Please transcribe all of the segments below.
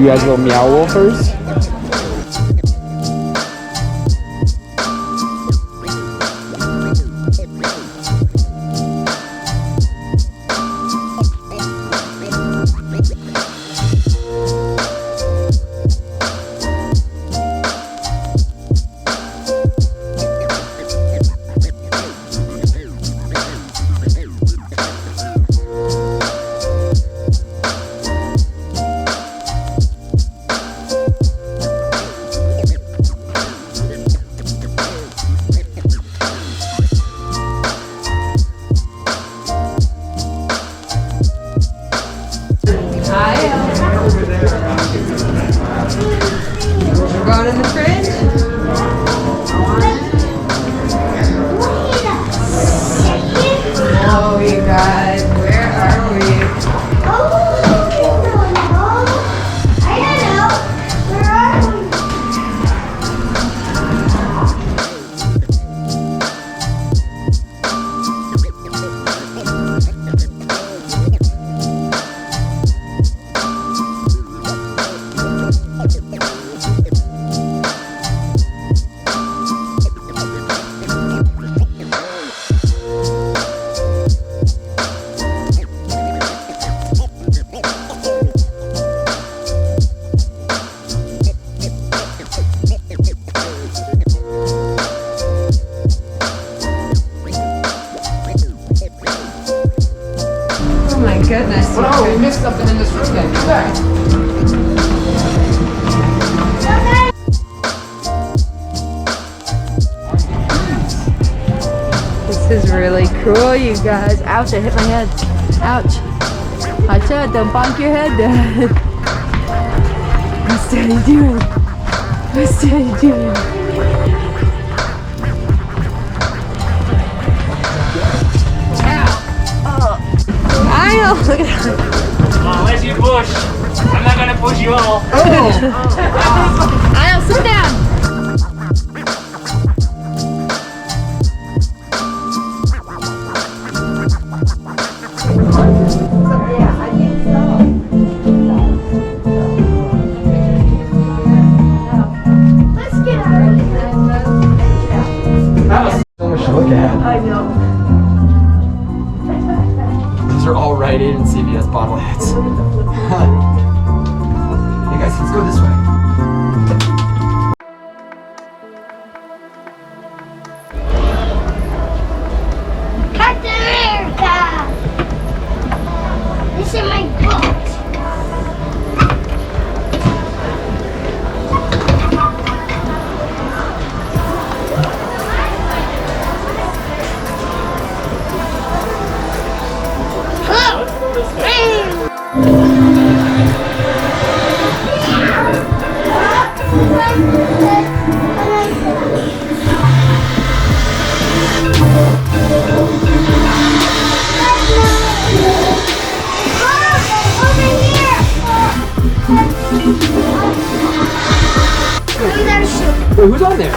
You guys little meow wolfers? Going in the fridge? Oh, you guys, where are we? I don't know. Where are we? Oh my goodness. Whoa, we missed something in this room then. Come back. This is really cool, you guys. Ouch, I hit my head. Ouch. I said, don't bonk your head, Dad. What's Daddy doing? What's Daddy doing? Kyle, look at that. Unless you push, I'm not gonna push you all. Kyle, sit down. Let's get out of here. So much to look at. I know. These are all Rite Aid and CVS bobbleheads. Hey guys, let's go this way. Captain America! This is my book. Wait, who's on there?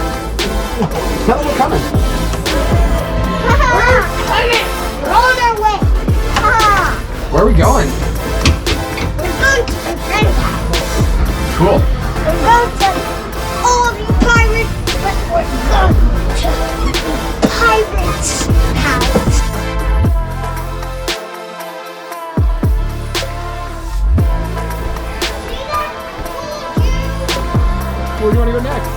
Tell them we're coming. We're on our way. Where are we going? We're going to my friend's house. Cool. We're going to all of you pirates, but we're going to pirates' house. Where do you want to go next?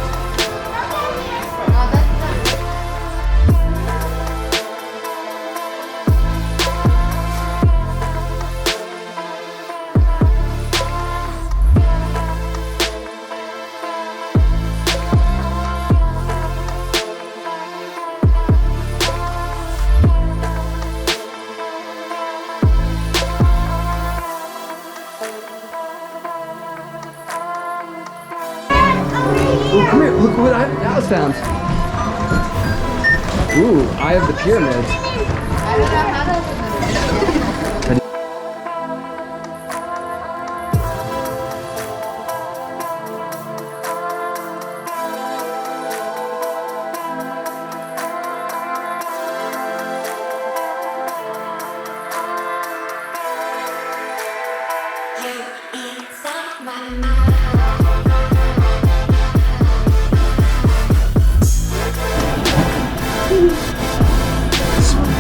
Oh, come here. Look what Alice found. Ooh, Eye of the Pyramids. I don't know how to. Inside my mind.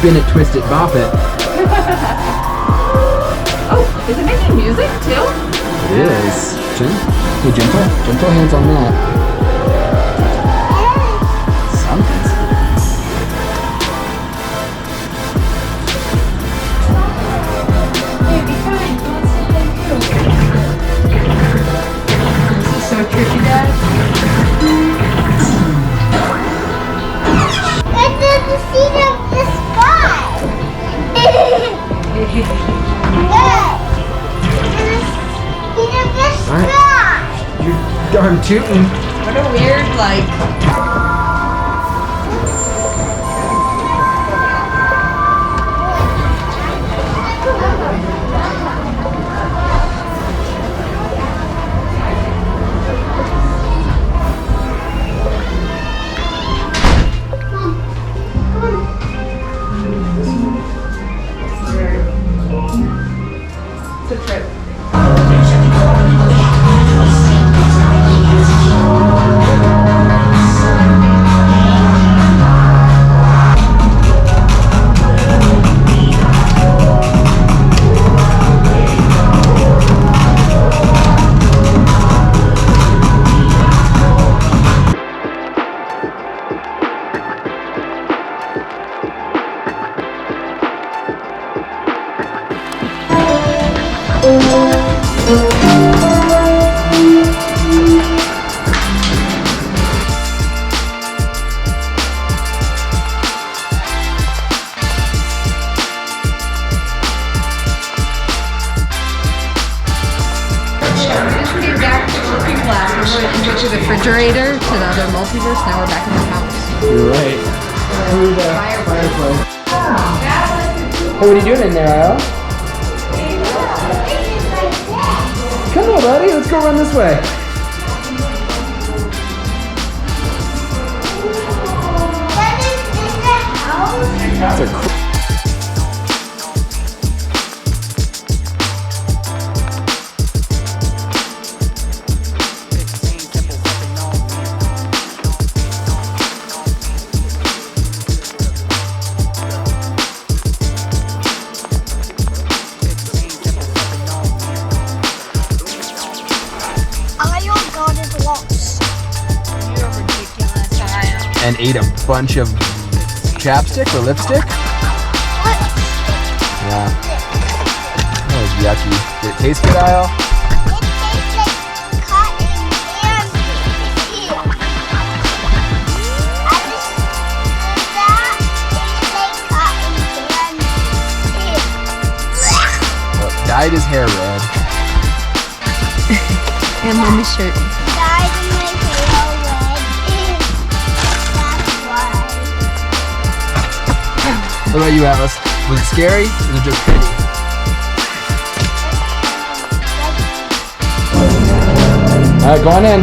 spin it, twist it, bop it. Oh, is it making music too? It is. Hey, gentle hands on that. Something's. This is so tricky, Dad. It's the seat of the sky. Look. It's the seat of the sky. You're darn tootin'. What a weird, like... It's a trip. To the refrigerator, to the other multiverse. Now we're back in the house. You're right. Through the fireplace. Hey, what are you doing in there, Al? Come on, buddy. Let's go run this way. That is in the house. That's a cool. And ate a bunch of chapstick or lipstick? Yeah. That was yucky. Did it taste good, Isle? It tastes like cotton candy. Ew. I just that tastes like cotton candy. Ew. Well, dyed his hair red. And Mommy's shirt. Dyed in my hair red. Ew. That's why. What about you, Atlas? Was it scary? Or was it just pretty? Alright, go on in.